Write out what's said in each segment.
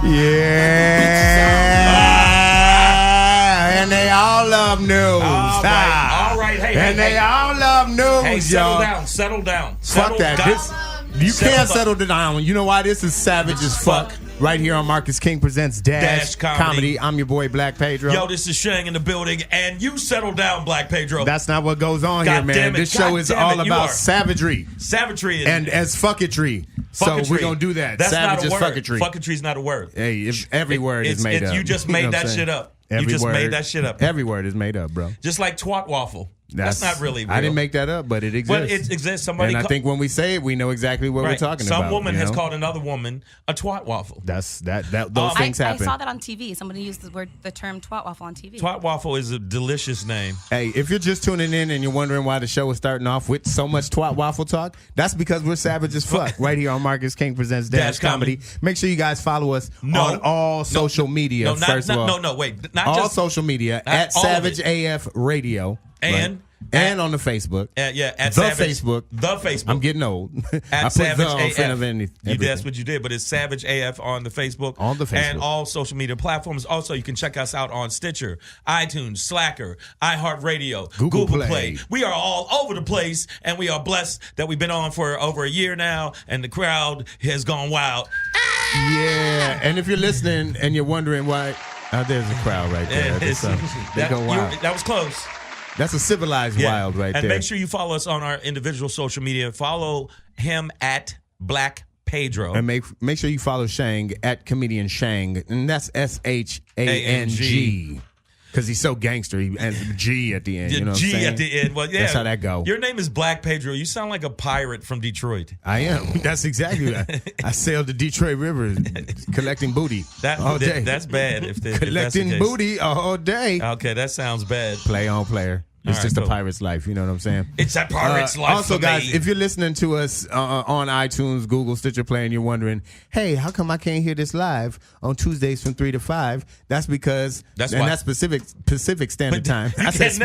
Yeah. And they all love news. All right. Hey, they all love news, hey, y'all. Settle down. Fuck that. You can't settle down. You know why? This is savage as fuck. Right here on Marcus King Presents Dash Comedy. I'm your boy, Black Pedro. Yo, this is Shang in the building, and you settle down, Black Pedro. That's not what goes on here, man. This show is all about savagery. Savagery. And as fucketry. So we're going to do that. That's savage not a word. Fucketry. Fucketry's not a word. Hey, every word is made up. You just made that shit up. You just made that shit up. Every word is made up, bro. Just like twat waffle. That's not really real. I didn't make that up, but it exists. But it exists. Somebody and I think when we say it, we know exactly what we're talking about. Some woman has called another woman a twat waffle. Those things happen. I saw that on TV. Somebody used the term twat waffle on TV. Twat waffle is a delicious name. Hey, if you're just tuning in and you're wondering why the show is starting off with so much twat waffle talk, that's because we're savage as fuck right here on Marcus King Presents Dash Comedy. Make sure you guys follow us on all social media. First of all, not all just social media at Savage AF Radio. And on the Facebook. At the Savage, Facebook. The Facebook. I'm getting old. At I put Savage the in front of anything. That's what you did, but it's Savage AF on the Facebook. On the Facebook. And all social media platforms. Also, you can check us out on Stitcher, iTunes, Slacker, iHeartRadio, Google Play. We are all over the place, and we are blessed that we've been on for over a year now, and the crowd has gone wild. Yeah, and if you're listening and you're wondering why, there's a crowd right there. They go wild. That was close. That's a civilized wild right there. And make sure you follow us on our individual social media. Follow him at Black Pedro. And make sure you follow Shang at Comedian Shang. And that's SHANG. Because he's so gangster. He ends with G at the end. You know what I'm saying? G at the end. Well, yeah. That's how that go. Your name is Black Pedro. You sound like a pirate from Detroit. I am. That's exactly that. I sailed the Detroit River collecting booty all day. That's bad. Collecting booty all day. Okay, that sounds bad. Play on player. It's just a pirate's life. You know what I'm saying? It's a pirate's life. Also, guys, if you're listening to us on iTunes, Google, Stitcher Play, and you're wondering, hey, how come I can't hear this live on Tuesdays from 3 to 5? That's because that's Pacific Standard Time. I said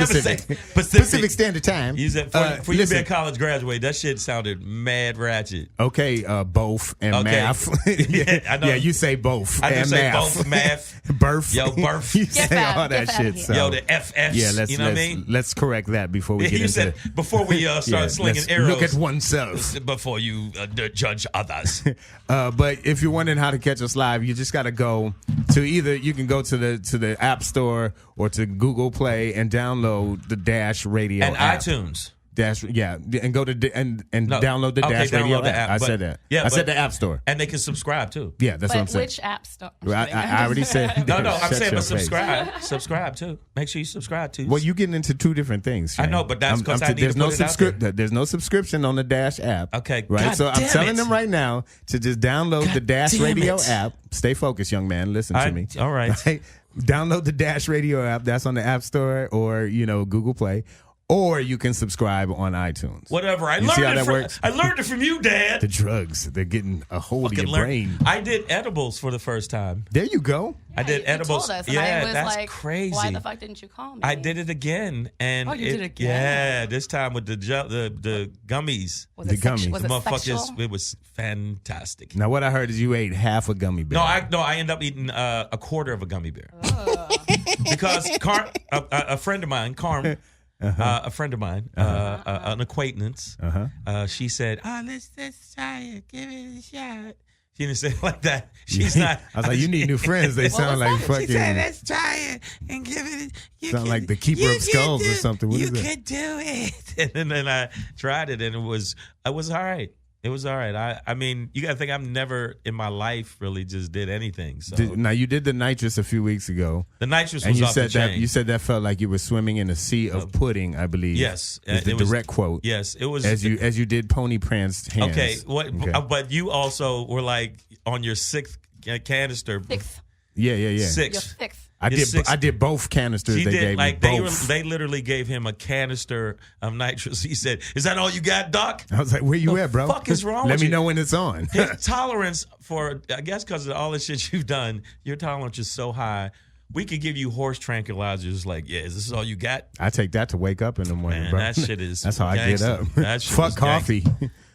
Pacific Standard Time. You said for you to be a college graduate, that shit sounded mad ratchet. Okay, both and math. I know. Yeah, you say both. I and say math. both, math. Birth. Yo, birth. You say all that shit. So. Yo, the FFs. Yeah, you know what I mean? Let's correct that before we get into it. Before we start slinging arrows. Look at oneself. Before you judge others. But if you're wondering how to catch us live, you just got to go to you can go to the App Store or to Google Play and download the Dash Radio and app. iTunes. And go to download the Dash Radio app. I said that. I said the App Store. And they can subscribe too. Yeah, that's what I'm saying. Which App Store? I already said. No, I'm saying but subscribe. Subscribe too. Make sure you subscribe too. Well, you're getting into two different things. Shane. I know, but that's because I need to put it out there. There's no subscription on the Dash app. Okay, right. God So I'm damn telling it. them right now to just download the Dash Radio app. Stay focused, young man. Listen to me. All right. Download the Dash Radio app. That's on the App Store or Google Play. Or you can subscribe on iTunes. Whatever. I learned it from you, Dad. The drugs, they're getting a hold of your brain. I did edibles for the first time. There you go. Yeah, I did edibles. Told us, yeah, I was that's like, crazy. Why the fuck didn't you call me? I did it again, and you did it again? Yeah, this time with the gummies. Was it gummies. Was it sexual? It was fantastic. Now what I heard is you ate half a gummy bear. No, I ended up eating a quarter of a gummy bear because a friend of mine, Carm. A friend of mine, an acquaintance, she said, let's try it. Give it a shot. She didn't say it like that. She's not. I was like, you need new friends. They sound like fucking. She said, let's try it and give it. Sound like the Keeper of Skulls or something. What you is that? could do it. And then I tried it, and it was all right. It was all right. I mean, you got to think I've never in my life really just did anything. So now you did the nitrous a few weeks ago. The nitrous and was you off said the chain. that you said that felt like you were swimming in a sea of pudding. I believe. Yes, is the direct quote. Yes, it was as you did Pony Pranced hands. Okay, but you also were like on your sixth canister. Sixth. Yeah. Sixth. I did both canisters. They literally gave him a canister of nitrous. He said, "Is that all you got, Doc?" I was like, "Where you at, bro? What the fuck is wrong? Let me know when it's on." His tolerance for, I guess, because of all the shit you've done, your tolerance is so high. We could give you horse tranquilizers. Like, yeah, is this all you got? I take that to wake up in the morning, man, bro. That shit is. That's how gangster. I get up. That shit Fuck coffee.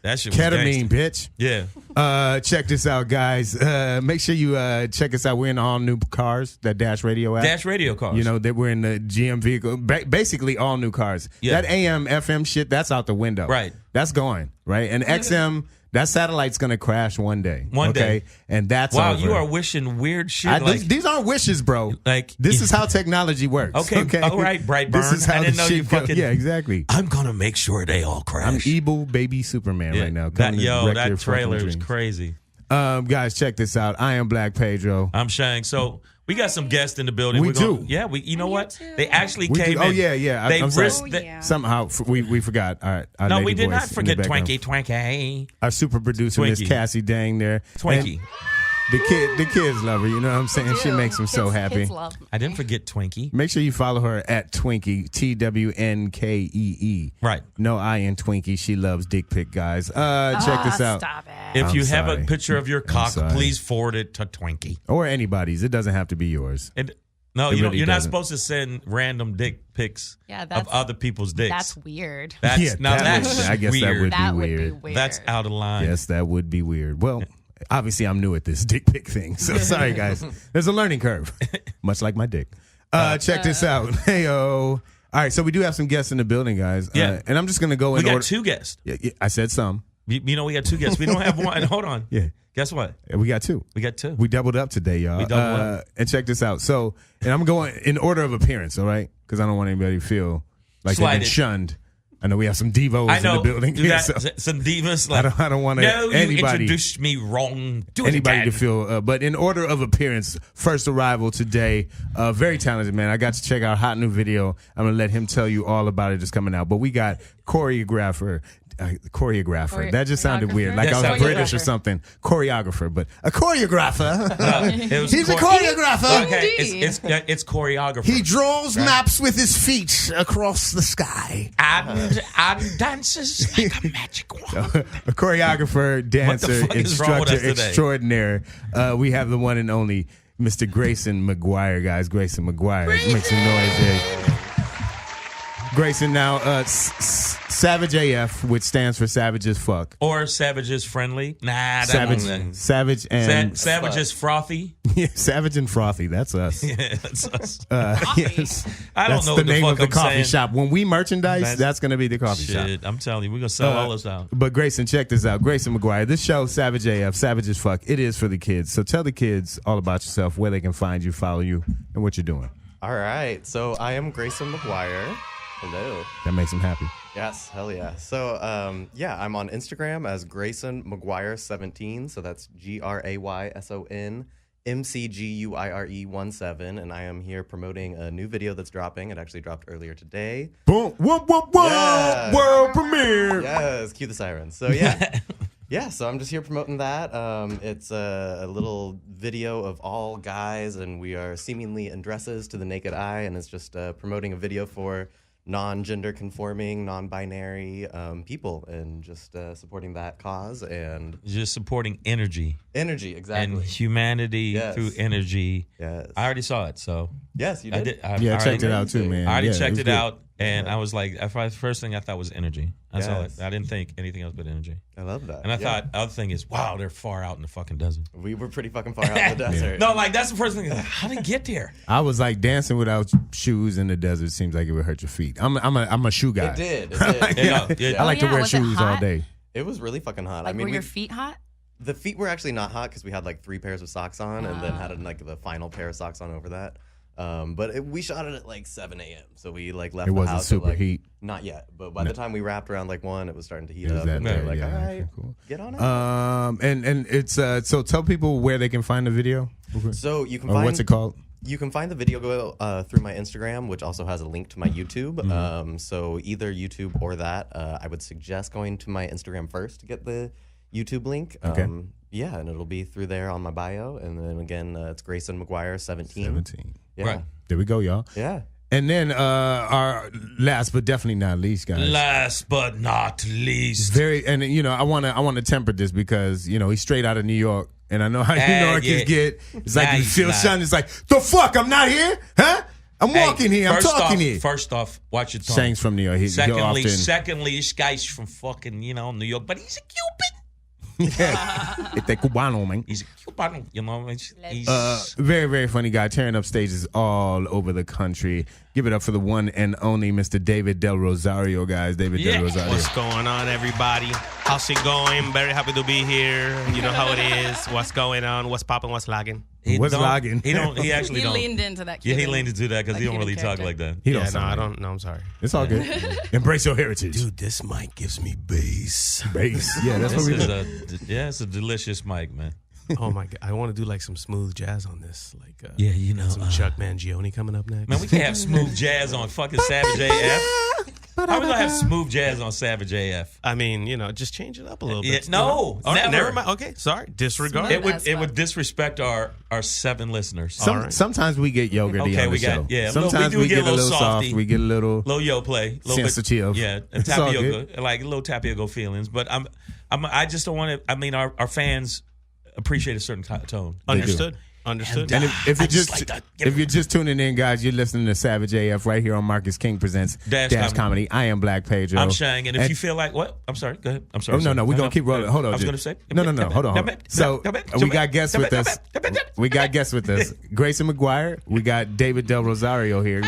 That shit was ketamine, bitch. Yeah. Check this out, guys. Make sure you check us out. We're in all new cars, that Dash Radio app. Dash Radio cars. You know, that we're in the GM vehicle. Basically, all new cars. Yeah. That AM, FM shit, that's out the window. Right. That's going, right? And XM, that satellite's going to crash one day. One day. And that's wow, over. you are wishing weird shit. These aren't wishes, bro. Like this is how technology works. Okay. All right, Brightburn. This is how I didn't know you fucking. Yeah, exactly. I'm going to make sure they all crash. I'm evil baby Superman right now. That trailer is crazy. Guys, check this out. I am Black Pedro. I'm Shang. So we got some guests in the building. We do. Yeah, you know what? They actually came in. Oh, yeah. They risked somehow we forgot. All right. No, we did not forget Twinkie. Our super producer, Miss Cassie Dang there. Twinkie. The kids love her, you know what I'm saying? She makes them so happy. I didn't forget Twinkie. Make sure you follow her at Twinkie, TWNKEE. Right. No I in Twinkie. She loves dick pic, guys. Check this out. Stop it. If you have a picture of your cock, please forward it to Twinkie. Or anybody's. It doesn't have to be yours. You're not supposed to send random dick pics of other people's dicks. That's weird. I guess weird. That would be weird. That's out of line. Yes, that would be weird. Well, obviously I'm new at this dick pic thing, so sorry guys. There's a learning curve, much like my dick. Check this out. Hey-o. All right, so we do have some guests in the building, guys. Yeah. And I'm just going to go in order. We got two guests. Yeah, I said some. You know, we got two guests. We don't have one. Hold on. Yeah. Guess what? We got two. We doubled up today, y'all. We doubled up. And check this out. So, and I'm going in order of appearance, all right? Because I don't want anybody to feel like they've been shunned. I know we have some divos in the building. Some divas. Like, I don't want anybody. You introduced me wrong. Anybody to feel. But in order of appearance, first arrival today, very talented man. I got to check out a hot new video. I'm going to let him tell you all about it. It's coming out. But we got choreographer. That just sounded weird. Like I was British or something. Choreographer, but a choreographer. He's a choreographer. Okay, it's choreographer. He draws maps with his feet across the sky. And dances like a magic wand. A choreographer, dancer, instructor extraordinaire. We have the one and only Mr. Grayson McGuire, guys. Grayson McGuire. Make some noise there. Grayson, now Savage AF, which stands for Savage as Fuck. Or Savage is Friendly. Nah, Savage and Savage is Frothy. Yeah, Savage and Frothy. That's us. Yeah, that's us. Yes. I don't know the name of the I'm coffee saying. shop. When we merchandise, that's going to be the coffee shop. I'm telling you, we're going to sell all this out. But Grayson, check this out. Grayson McGuire, this show, Savage AF, Savage as Fuck, it is for the kids. So tell the kids all about yourself, where they can find you, follow you, and what you're doing. All right. So I am Grayson McGuire. Hello. That makes them happy. Yes, hell yeah. So, I'm on Instagram as Grayson McGuire 17. So that's GRAYSON MCGUIRE 17, and I am here promoting a new video that's dropping. It actually dropped earlier today. Boom! Whoa! Yeah. World premiere. Yes, cue the sirens. So yeah. Yeah, so I'm just here promoting that. It's a little video of all guys, and we are seemingly in dresses to the naked eye, and it's just promoting a video for non-gender conforming, non-binary people, and just supporting that cause and just supporting energy, exactly, and humanity through energy. Yes, I already saw it. So yes, you did. I checked it out too, man. I already checked it out, and I was like, first thing I thought was energy. That's all. I didn't think anything else but energy. I love that. And I thought the other thing is, wow, they're far out in the fucking desert. We were pretty fucking far out in the desert. No, like that's the first thing. How did they get there? I was like, dancing without shoes in the desert seems like it would hurt your feet. I'm a shoe guy. It did. I like to wear shoes all day. It was really fucking hot. Like, were your feet hot? The feet were actually not hot because we had like 3 pairs of socks on, and then had like the final pair of socks on over that. But we shot it at like 7 a.m. So we like left the house. It wasn't super heat. Not yet, but by the time we wrapped around like 1, it was starting to heat up. And we were like, all right, cool. Get on it. And it's so tell people where they can find the video. So you can find what's it called? You can find the video through my Instagram, which also has a link to my YouTube. Mm-hmm. So either YouTube or that. I would suggest going to my Instagram first to get the YouTube link. Okay. Yeah, and it'll be through there on my bio. And then again, it's Grayson McGuire 17. 17. Yeah. Right. There we go, y'all. Yeah. And then our last but definitely not least, guys. Last but not least. I want to temper this because, he's straight out of New York. And I know how New Yorkers get. It's like you feel shunned. It's like, the fuck, I'm not here? Huh? I'm walking here. I'm talking here. First off, watch your tongue. Shang's from New York. Secondly, this guy's from fucking, New York, but he's a Cuban. Este cubano, man. He's Cubano, you know. He's Very, very funny guy, tearing up stages all over the country. Give it up for the one and only Mr. David Del Rosario, guys. David Del Rosario. What's going on, everybody? How's it going? Very happy to be here. You know how it is. What's going on? What's popping? What's lagging? What's logging? He actually He don't. leaned into that. Yeah, he Cuban- leaned into that because that he don't really Cuban talk like that. He Yeah, don't no, I sound don't. No, I'm sorry. It's all good. Embrace your heritage. Dude, this mic gives me bass. Bass. Yeah, that's This what we is do. it's a delicious mic, man. Oh my god, I want to do like some smooth jazz on this, like Yeah, you know, some Chuck Mangione coming up next. Man, we can't have smooth jazz on fucking Savage AF. How we gonna have smooth jazz on Savage AF? I mean, you know, just change it up a little bit. No, Oh, never. never mind. Okay, sorry, disregard. Smooth. It would disrespect our 7 listeners. Sometimes we get yogurty Okay, on the we show. got- yeah, Sometimes we we do get a little softy. soft. We get a little Little yo play, little sensitive. Yeah, and It's all tapioca, like little tapioca feelings. But I just don't want to. I mean, our fans appreciate a certain tone. Understood. Understood. And if I you're just just like that. if you're just tuning in, guys, you're listening to Savage AF right here on Marcus King Presents Dash Comedy. I am Black Pedro. I'm Shang, and if you feel like what? I'm sorry. Go ahead. I'm sorry. Oh no, we're gonna keep rolling. Hold on. I was gonna say no. Hold on. So we got guests with us. We got guests with us. Grayson McGuire. We got David Del Rosario here.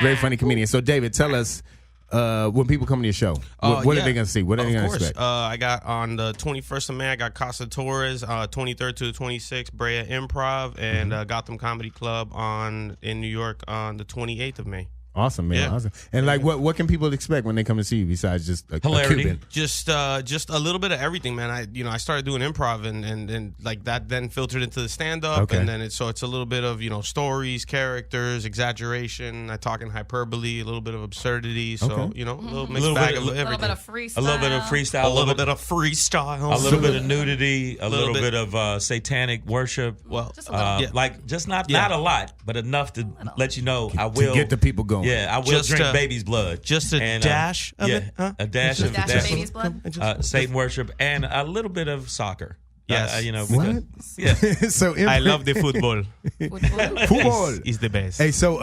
Very funny comedian. So David, tell us when people come to your show, what are they gonna see? What are they gonna expect? I got on the 21st of May, I got Casa Torres, 23rd to the 26th, Brea Improv, and Gotham Comedy Club in New York on the 28th of May. Awesome, man. Yeah. Awesome. And like, what can people expect when they come to see you besides just a Hilarity. Cuban? Just a little bit of everything, man. I started doing improv and like that then filtered into the stand up, Okay. and then it's a little bit of stories, characters, exaggeration. I talk in hyperbole, a little bit of absurdity. So Okay. a little mixed Little bag bit- of A little everything. bit of freestyle. a little bit of freestyle, A little bit of freestyle. a little bit of nudity, a little bit of satanic worship. Well, Just a little. yeah. Like just not Yeah. a lot, but enough to let you know I To will get the people going. Yeah, I will Just drink a- baby's blood. just a And, dash of yeah, it, huh? a dash Just of a dash of baby's blood. Satan worship, and a little bit of soccer. Yes. What? Yeah. So I love the football. football. Is the best. Hey, so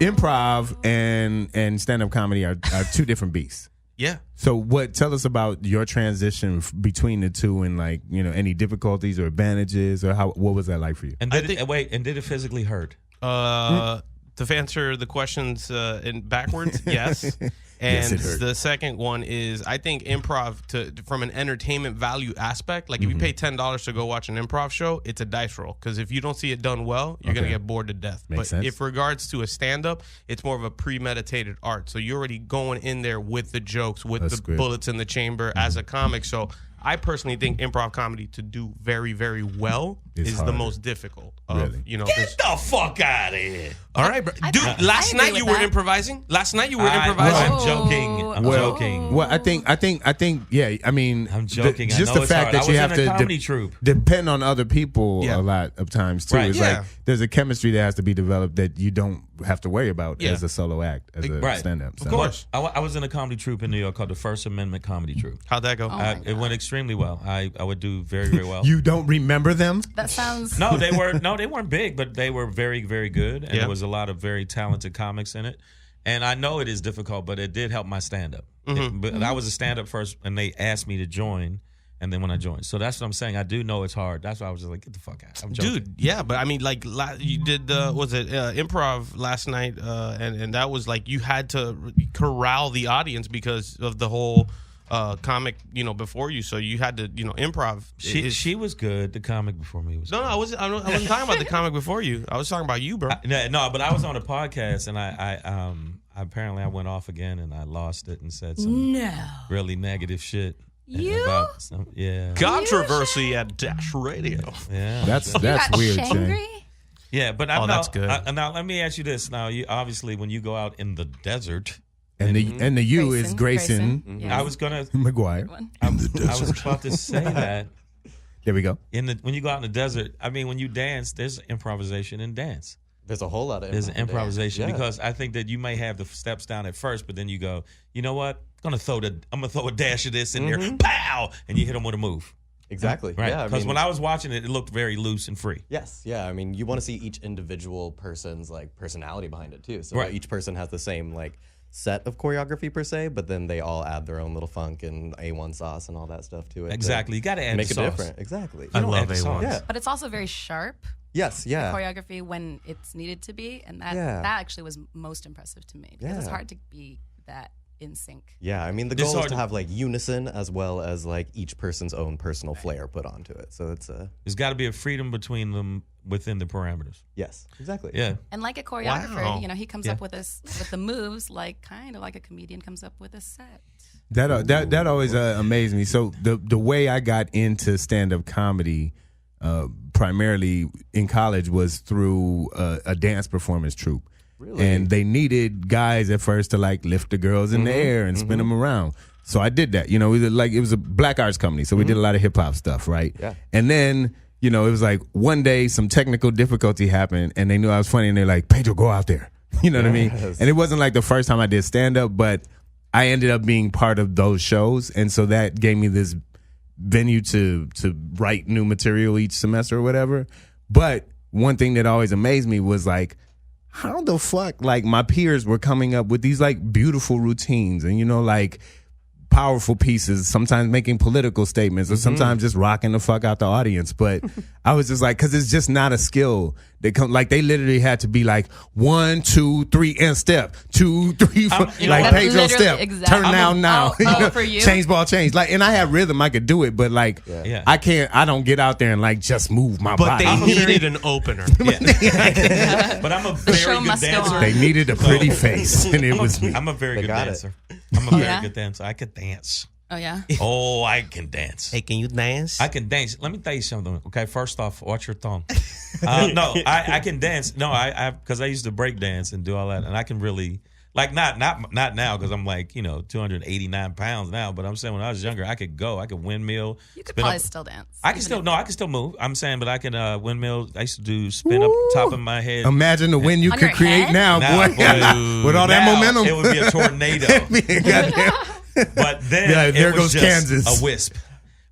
improv and stand up comedy are two different beasts. Yeah. So tell us about your transition between the two, and like, any difficulties or advantages, or what was that like for you? And did it physically hurt? To answer the questions in backwards, yes. And Yes, it hurt. the second one is, I think improv from an entertainment value aspect, like if you pay $10 to go watch an improv show, it's a dice roll, because if you don't see it done well, you're gonna get bored to death. Makes but sense. if regards to a stand-up, it's more of a premeditated art. So you're already going in there with the jokes, with the script. bullets in the chamber as a comic. So I personally think improv comedy to do very, very well It's is the harder. most difficult. Really? Get the fuck out of here! All right, bro. Dude, I last agree night with you were that. improvising. Last night you were I'm improvising. joking. I'm joking. Well, I think, yeah. I mean, I'm joking. I just know the it's fact hard. that I you was have in a to comedy troupe. depend on other people Yeah. a lot of times too. Right. It's Yeah. like there's a chemistry that has to be developed that you don't have to worry about Yeah. as a solo act, as a Right. stand-up. Of course. I was in a comedy troupe in New York called the First Amendment Comedy Troupe. How'd that go? It went extremely well. I would do very, very well. You don't remember them? That sounds. No, they weren't big, but they were very, very good, and Yeah. there was a lot of very talented comics in it. And I know it is difficult, but it did help my stand up. But I was a stand up first, and they asked me to join, and then when I joined, so that's what I'm saying. I do know it's hard. That's why I was just like, get the fuck out. I'm joking. Dude, yeah, but I mean, like, you did improv last night, and that was like you had to corral the audience because of the whole comic, before you. So you had to, improv. She was good. The comic before me was. No, I wasn't talking about the comic before you. I was talking about you, bro. No, but I was on a podcast, and I apparently I went off again, and I lost it and said some really negative shit. You? About yeah. Controversy at Dash Radio. Yeah. That's got weird, Shangri? Shang. Yeah, but that's good. Now let me ask you this. Now, you obviously when you go out in the desert, And the you is Grayson Yes. I was gonna. McGuire. I was about to say that There we go. when you go out in the desert. I mean, when you dance, there's improvisation in dance. There's a whole lot of There's improvisation Yeah. because I think that you may have the steps down at first, but then you go, you know what? I'm gonna throw a dash of this in there, pow, and you hit them with a move. Exactly. Right? Yeah. Because when I was watching it, it looked very loose and free. Yes, yeah. I mean, you want to see each individual person's like personality behind it too. So Right. each person has the same like set of choreography per se, but then they all add their own little funk and A1 sauce and all that stuff to it. Exactly. You got to add make the it sauce. different. Exactly. I love A1. Yeah. But it's also very sharp. Yes. Yeah. Choreography when it's needed to be, and that actually was most impressive to me because it's hard to be that in sync. Yeah, I mean the goal is to have like unison as well as like each person's own personal flair put onto it. So it's there's got to be a freedom between them within the parameters. Yes, exactly. Yeah. And like a choreographer, Wow. you know, he comes up with with the moves like kind of like a comedian comes up with a set. That always amazed me. So the way I got into stand-up comedy primarily in college was through a dance performance troupe. Really? And they needed guys at first to like lift the girls in the air and spin them around. So I did that. You know, it was a black arts company, so we did a lot of hip hop stuff, right? Yeah. And then, you know, it was like one day some technical difficulty happened, and they knew I was funny, and they're like, "Pedro, go out there." You know what I mean? And it wasn't like the first time I did stand up, but I ended up being part of those shows, and so that gave me this venue to write new material each semester or whatever. But one thing that always amazed me was like, how the fuck, like, my peers were coming up with these like beautiful routines and, you know, like powerful pieces, sometimes making political statements or sometimes just rocking the fuck out the audience. But I was just like, because it's just not a skill. They come like they literally had to be like 1, 2, 3 and step 2, 3, 4, like Pedro step, turn down now, for you? change ball change. Like, and I had rhythm, I could do it, but like I don't get out there and like just move my But body. they needed an opener. But I'm a very show good must go dancer. on. They needed a pretty face, and it was me. I'm a very good got it. dancer. I'm a very yeah? good dancer. I could dance. Oh yeah. Oh, I can dance. Hey, can you dance? I can dance. Let me tell you something. Okay, first off, watch your tongue. No, I can dance. No, I because I used to break dance and do all that, and I can really like not now because I'm like 289 pounds now. But I'm saying when I was younger, I could windmill. You could probably still dance. I can still move. I'm saying, but I can windmill. I used to do spin up top of my head. Imagine the wind you On could your create head? now, Nah, boy. boy. With all that Now, momentum. it would be a tornado. Goddamn. But then Yeah, there it was goes just Kansas. a wisp.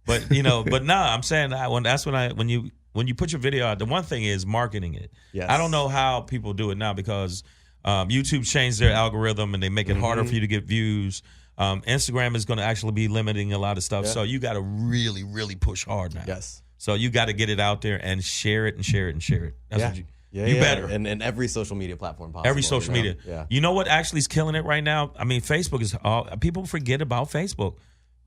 But but no, I'm saying when you put your video out, the one thing is marketing it. Yes. I don't know how people do it now because YouTube changed their algorithm and they make it harder for you to get views. Instagram is going to actually be limiting a lot of stuff, so you got to really, really push hard now. Yes. So you got to get it out there and share it and share it and share it. That's what you better. And every social media platform possible. Every social media. Yeah. You know what actually is killing it right now? I mean, Facebook is people forget about Facebook.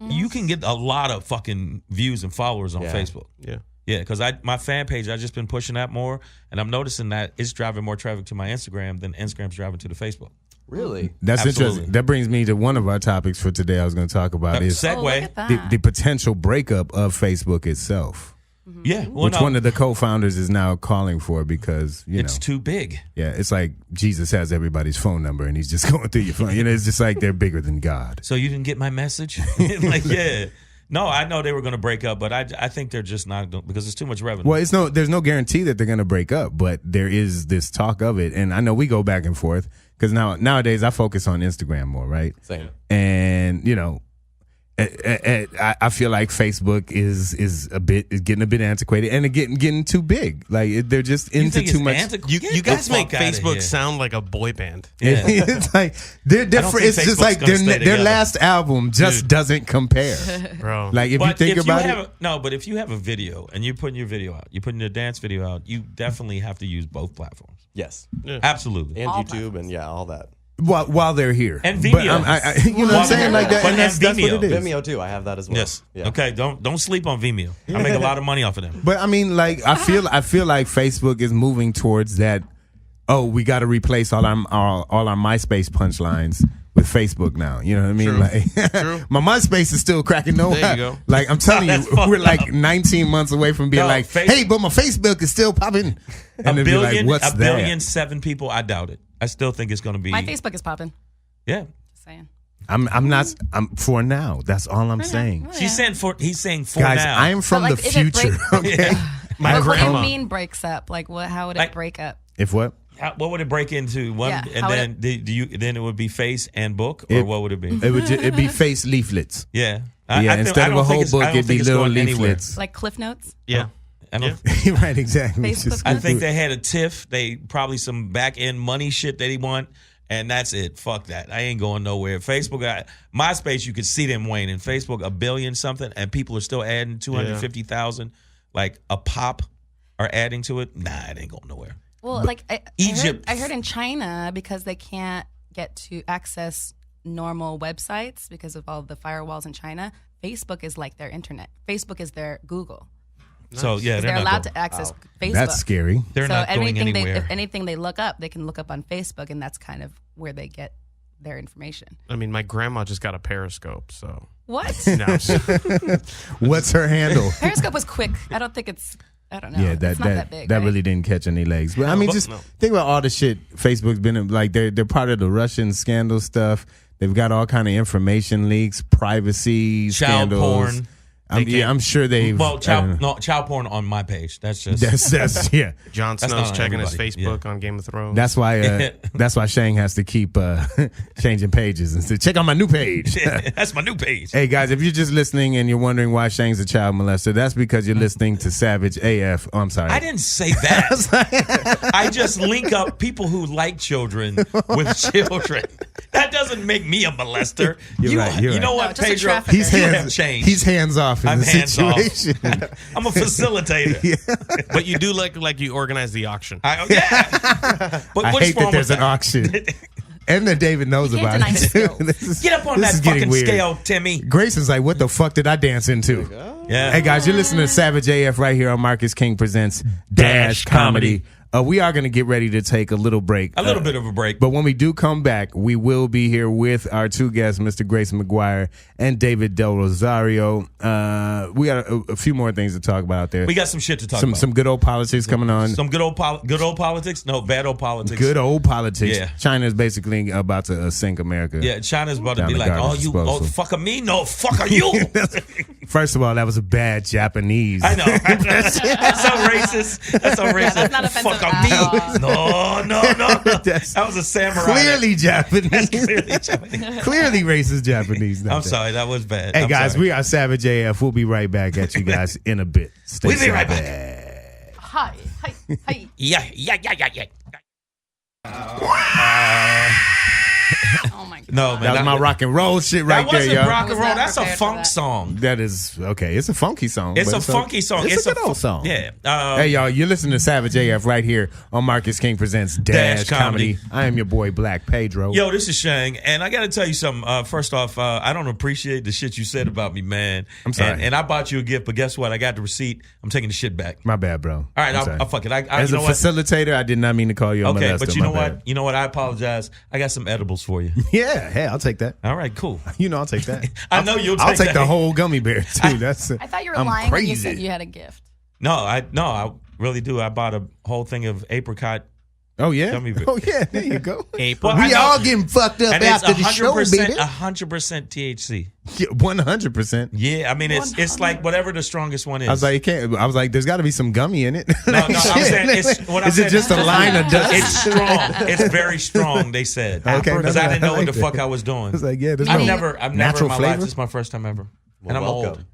You can get a lot of fucking views and followers on Facebook. Yeah. Yeah, because my fan page, I've just been pushing that more, and I'm noticing that it's driving more traffic to my Instagram than Instagram's driving to the Facebook. Really? That's Absolutely. interesting. That brings me to one of our topics for today. I was going to talk about is Segue. look at that. the potential breakup of Facebook itself, Yeah, well, which no, one of the co-founders is now calling for because it's too big. yeah, it's like Jesus has everybody's phone number and he's just going through your phone. It's just like they're bigger than God. So you didn't get my message? Like, yeah. No, I know they were going to break up, but I think they're just not going because it's too much revenue. Well, there's no guarantee that they're going to break up, but there is this talk of it, and I know we go back and forth because nowadays I focus on Instagram more, right? Same. And I feel like Facebook is getting a bit antiquated and getting too big. Like they're just You into think too it's much. antiquated? You guys make Get the fuck outta Facebook here. sound like a boy band. Yeah. It's like they're different. think It's just Facebook's like gonna stay their together. last album just Dude. doesn't compare. Bro. Like if you think about it, but if you have a video and you're putting your video out, you're putting your dance video out, you definitely have to use both platforms. Yes. Absolutely. And All YouTube and all that. while they're here. And But Vimeo. you know what I'm saying? Like that, But and that's what Vimeo. it is. Vimeo too. I have that as well. Yes. Yeah. Okay. Don't sleep on Vimeo. I make a lot of money off of them. But I mean, like I feel like Facebook is moving towards that. Oh, we got to replace all our MySpace punchlines with Facebook now. You know what I mean? True. Like, True. my MySpace is still cracking no. There you go. Like I'm telling you, That's fucked we're like up. 19 months away from being No, like, Face- hey, but my Facebook is still popping. And A they'd be billion, like, what's a that? 1,000,007 people. I doubt it. I still think it's going to be. My Facebook is popping. Yeah. Just saying. I'm not. I'm for now. That's all I'm saying. Oh, He's saying for Guys, now. I am from like, the if it future. Okay. My But what do you grandma. mean breaks up? Like how would it Like- break up? If what? What would it break into? One, Yeah, and how would then then it would be face and book, or what would it be? It'd be face leaflets. Yeah. Instead of a whole book, it'd be little leaflets. Like Cliff Notes? Yeah. I don't. Right, exactly. Facebook Just- I think they had a tiff. They probably some back end money shit that he want. and that's it. Fuck that. I ain't going nowhere. Facebook, MySpace, you could see them waning. Facebook, 1 billion something, and people are still adding 250,000, like a pop are adding to it. Nah, it ain't going nowhere. Well, but like Egypt, I heard in China, because they can't get to access normal websites because of all the firewalls in China, Facebook is like their internet. Facebook is their Google. Nice. So yeah, they're allowed to access Facebook. That's scary. They're not going anywhere. If anything they look up, they can look up on Facebook, and that's kind of where they get their information. I mean, my grandma just got a Periscope, so what? No. What's her handle? Periscope was quick. I don't think it's. I don't know. Yeah, it's not that big. Right? Really didn't catch any legs. But I mean, think about all the shit Facebook's been in. Like they're part of the Russian scandal stuff. They've got all kind of information leaks, privacy scandals. Porn. I'm sure they've. Well, child porn on my page. That's just that's yeah. Jon Snow's checking his Facebook on Game of Thrones. That's why Shang has to keep changing pages and say, check out my new page. That's my new page. Hey guys, if you're just listening and you're wondering why Shang's a child molester, that's because you're listening to Savage AF. Oh, I'm sorry. I didn't say that. I just link up people who like children with children. That doesn't make me a molester. You're right. You know what, Pedro? He's hands off in the situation. I'm a facilitator. Yeah. But you do look like you organize the auction. But I hate that there's an auction. And that David knows about it too. Get up on that fucking scale, Timmy. Grayson's like, what the fuck did I dance into? Yeah. Hey guys, you're listening to Savage AF right here on Marcus King Presents Dash Comedy. We are going to get ready to take a little break. A little bit of a break. But when we do come back, we will be here with our two guests, Mr. Grayson McGuire and David Del Rosario. We got a few more things to talk about out there. We got some shit to talk about. Some good old politics coming on. Some good old politics? No, bad old politics. Good old politics. Yeah. China is basically about to sink America. Yeah, China's about to be like, fuck me? No, fuck are you? First of all, that was a bad Japanese. I know. That's so racist. That's so racist. That's not offensive. Fuck me. No. That was a samurai. Clearly Japanese. Clearly Japanese. Clearly racist Japanese. I'm sorry, that was bad. Hey guys, we are Savage AF. We'll be right back at you guys in a bit. We'll be right back. Hi. Yeah. Oh my god. No, man. That was my rock and roll shit right there, yo. That wasn't rock and roll. That's a funk song. That is, okay. It's a funky song. It's a funky song. It's a good old song. Yeah. Hey, y'all, you're listening to Savage AF right here on Marcus King Presents Dash Comedy. I am your boy, Black Pedro. Yo, this is Shang, and I got to tell you something. First off, I don't appreciate the shit you said about me, man. I'm sorry. And I bought you a gift, but guess what? I got the receipt. I'm taking the shit back. My bad, bro. All right, I'll fuck it. As a facilitator, I did not mean to call you a molester. Okay, but you know what? You know what? I apologize. I got some edibles for you. Yeah, hey, I'll take that. All right, cool. You know I'll take that. I know you'll take that. I'll take the whole gummy bear, too. I thought you were lying when you said you had a gift. No, I really do. I bought a whole thing of apricot. Oh, yeah? Gummy bear. Oh, yeah, there you go. Well, we all getting fucked up after the show, baby. 100% THC. Yeah, 100%. Yeah, I mean, it's like whatever the strongest one is. I was like, there's got to be some gummy in it. No, I'm saying, is it just a line of dust? It's strong. It's very strong, they said. Okay. Because I didn't know what the fuck I was doing. I was like, yeah, I've never in my life, this is my first time ever. Well, and I'm old.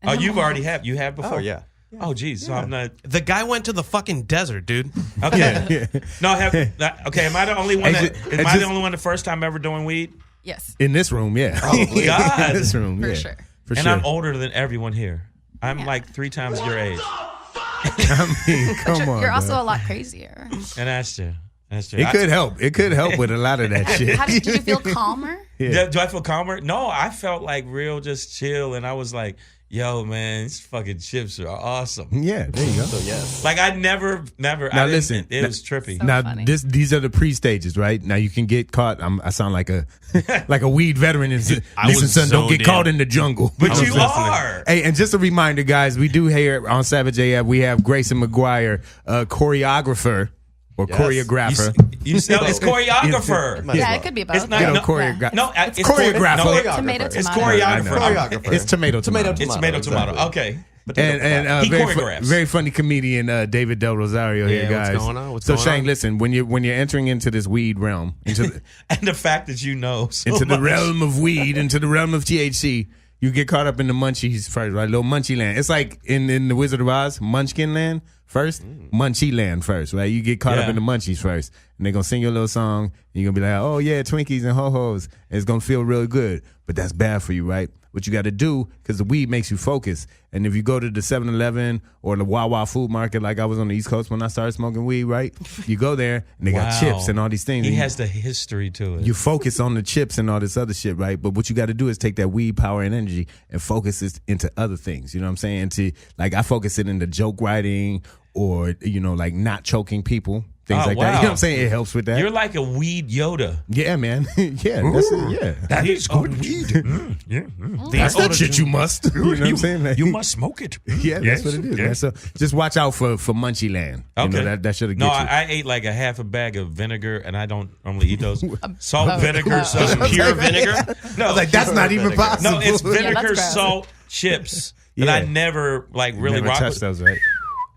Oh, you've already have. You have before? Oh, yeah. Oh, geez. So I'm not. The guy went to the fucking desert, dude. Okay. No, okay. Am I the only one? Am I the only one the first time ever doing weed? Yes. In this room, yeah. Probably. God. In this room, For sure. For and sure. I'm older than everyone here. I'm like 3 times your age. I mean, come on. You're also a lot crazier. And that's true. It could help. It could help with a lot of that shit. Did you feel calmer? Yeah. Do I feel calmer? No, I felt like real just chill. And I was like, yo, man, these fucking chips are awesome. Yeah, there you go. So, yes. Like, I never. Now, listen. It was trippy. So now, funny. these are the pre-stages, right? Now, you can get caught. I sound like a weed veteran. Listen, son, don't get caught in the jungle. But you are. Hey, and just a reminder, guys, we do here on Savage AF, we have Grayson McGuire, choreographer. Or choreographer. You it's choreographer. Yeah, it could be both. It's not choreographer. No, it's choreographer. Tomato. It's choreographer. It's tomato. It's tomato. Exactly. Okay. And he choreographs. very funny comedian David Del Rosario here, guys. What's going on? So Shang, listen, when you're entering into this weed realm, and the fact that you know so into the much. realm of weed, into the realm of THC, You get caught up in the munchies first, right? Little Munchie Land. It's like in the Wizard of Oz, Munchkin Land first, Munchie Land first, right? You get caught up in the munchies first, and they're gonna sing your little song, and you're gonna be like, oh yeah, Twinkies and ho-hos, and it's gonna feel really good, but that's bad for you, right? What you got to do, because the weed makes you focus. And if you go to the 7-Eleven or the Wawa food market, like I was on the East Coast when I started smoking weed, right? You go there and they got chips and all these things. He has the history to it. You focus on the chips and all this other shit, right? But what you got to do is take that weed power and energy and focus it into other things. You know what I'm saying? Into, like, I focus it into joke writing or, you know, like not choking people. Things like that. You know what I'm saying? It helps with that. You're like a weed Yoda. Yeah, man. Yeah, that's it. Yeah. That is good weed. That's the shit you must. You know what I'm saying? Like, you must smoke it. Yeah, that's what it is, man. So just watch out for Munchie Land. Okay. You know, that should have No, get you. I ate like a half a bag of vinegar, and I don't normally eat those. Salt, vinegar, salt. Pure vinegar? No, I was like, that's not even possible. No, it's vinegar, gross. salt, chips that I never like really Never rock touch with. those, right?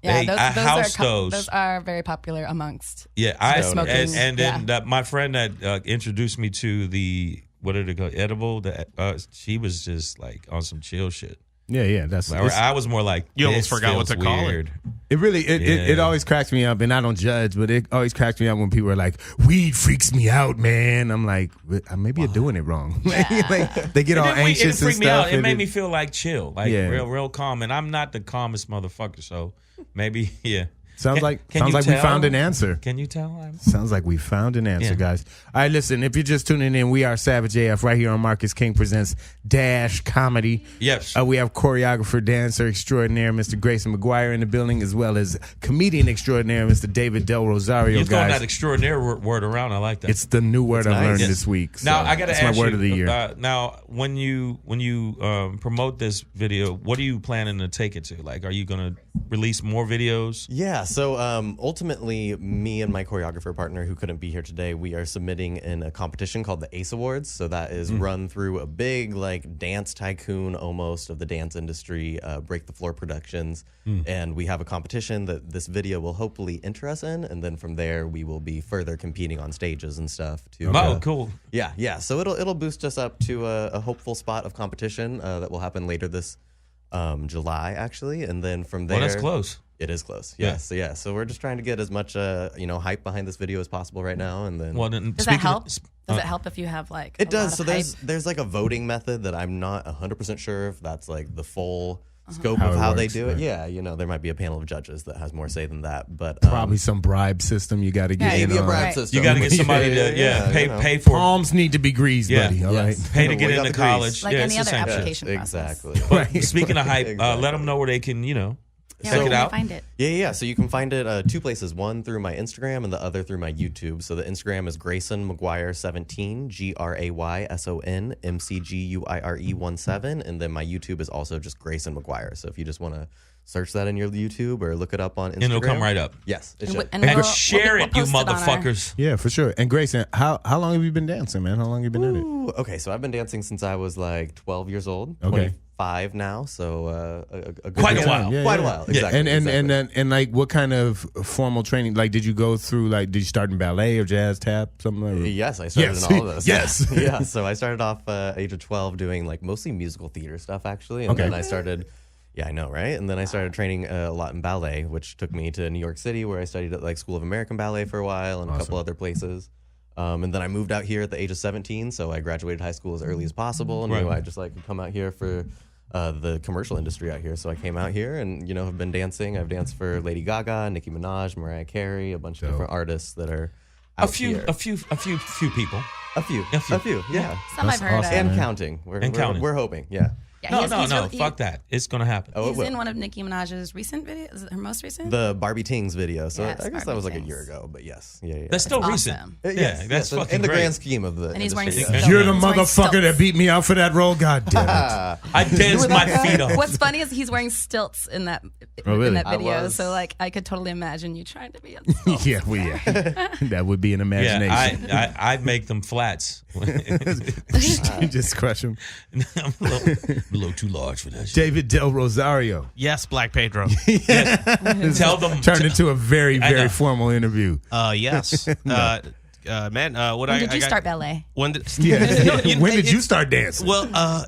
Yeah, I house those. Those are very popular amongst. Yeah, smokers. and then my friend that introduced me to the what did it call edible? She was just like on some chill shit. Yeah, that's. I was more like You almost forgot what to call it. It really, it always cracks me up, and I don't judge, but it always cracks me up when people are like, "Weed freaks me out, man." I'm like, maybe you're doing it wrong. Like, they get all anxious and stuff. It made me feel like chill, like real calm, and I'm not the calmest motherfucker, so maybe Sounds like we found an answer. Can you tell? Sounds like we found an answer, guys. All right, listen, if you're just tuning in, we are Savage AF right here on Marcus King Presents Dash Comedy. Yes. We have choreographer, dancer extraordinaire, Mr. Grayson McGuire in the building, as well as comedian extraordinaire, Mr. David Del Rosario, You're throwing guys. that extraordinary word around. I like that. It's the new word I've learned Yes. this week. So Now I got to ask my word you, of the year. now, when you promote this video, what are you planning to take it to? Like, are you going to release more videos? Yeah, so ultimately, me and my choreographer partner, who couldn't be here today, we are submitting in a competition called the ACE Awards. So that is run through a big, like, dance tycoon almost of the dance industry, Break the Floor Productions. And we have a competition that this video will hopefully enter us in. And then from there, we will be further competing on stages and stuff. Oh, cool. Yeah. So it'll boost us up to a hopeful spot of competition that will happen later this July, actually. And then from there... Well, that's close. It is close, yes. Yeah. So we're just trying to get as much, hype behind this video as possible right now, and then. Well, Does that help? Does it help if you have like? It does. So hype? there's like a voting method that I'm not 100% sure if that's like the full scope How of it how they works, do right. it. Yeah, there might be a panel of judges that has more say than that, but Probably some bribe system you got to get in maybe a on. bribe Right. system. You got to get somebody to pay for Palms need to be greased, buddy. All right. pay to get We got into the grease. college. Like yeah, any it's other essential. application process. Exactly. Speaking of hype, Exactly. let them know where they can, Yeah, check where it can out. you find it? Yeah. So you can find it two places. One through my Instagram and the other through my YouTube. So the Instagram is Grayson McGuire 17, GRAYSON MCGUIRE 17, and then my YouTube is also just Grayson McGuire. So if you just want to search that in your YouTube or look it up on Instagram, And it'll come right up. Yes, it And should. And share it, you post it on our- motherfuckers. Yeah, for sure. And Grayson, how long have you been dancing, man? How long have you been at it? Ooh, okay, so I've been dancing since I was like 12 years old. Okay. 25 now, so a good Quite a bit. while. Yeah, Quite yeah. a while. Exactly. And like, what kind of formal training? Like, did you go through? Like, did you start in ballet or jazz, tap, something like that? Yes, I started Yes. in all of those. Yes. Yeah, so I started off age of 12 doing like mostly musical theater stuff, actually. And Okay. then I started, yeah, I know, right? And then I started training a lot in ballet, which took me to New York City, where I studied at like School of American Ballet for a while and a couple other places. And then I moved out here at the age of 17, so I graduated high school as early as possible, and knew I just like could come out here for the commercial industry out here. So I came out here and have been dancing. I've danced for Lady Gaga, Nicki Minaj, Mariah Carey, a bunch of different artists that are out here. A few people. A few, yeah. Some I've heard of. And counting. We're hoping, yeah. Yeah, No, he's really- fuck that. It's gonna happen. Oh, it He's will. in one of Nicki Minaj's recent videos. Is it her most recent? The Barbie Tings video. So Yes, I guess that Barbie was like a Tings. year ago, but yes. Yeah. That's still Awesome. recent. Yes, that's fucking in the great. grand scheme of the And he's wearing industry, stilts. You're the He's wearing motherfucker that stilts. beat me out for that role. God damn it. I danced my feet off. What's funny is he's wearing stilts in that really? in that I video. was. So like I could totally imagine you trying to be on stilts. Yeah, that would be an imagination. Yeah, I'd make them flats. Just crush him. I'm a little too large for that shit. David Del Rosario Yes, Black Pedro. Tell them. turned into a very, I know. very formal interview. Yes. man, when did you start ballet? When did you start dancing? Well,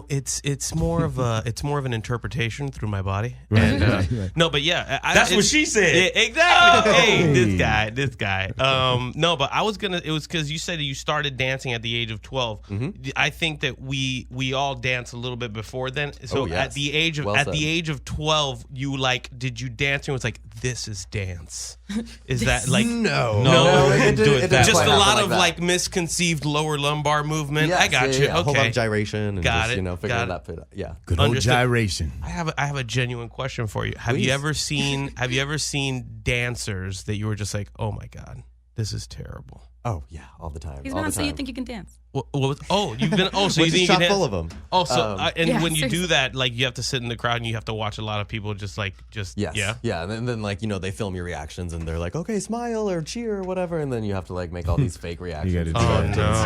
it's more of an interpretation through my body. Right. And, no, but yeah, that's what she said. Yeah, exactly. Hey, this guy. No, but it was because you said that you started dancing at the age of 12. Mm-hmm. I think that we all dance a little bit before then. So at the age of 12, did you dance and was like, this is dance? Is that like no, it didn't just a lot of like misconceived lower lumbar movement. Yes, I got you. Yeah. Okay, A whole lot of gyration and got just, it. figuring that out. Yeah, good old gyration. I have a genuine question for you. Have you ever seen dancers that you were just like, oh my god, this is terrible? Oh yeah, all the time. He's not so you think you can dance. You've been. Oh, so Which you think is you chock can full of them. Oh, so when you seriously. do that, like you have to sit in the crowd and you have to watch a lot of people just. Yes. Yeah. And then they film your reactions and they're like, okay, smile or cheer or whatever, and then you have to make all these fake reactions. It's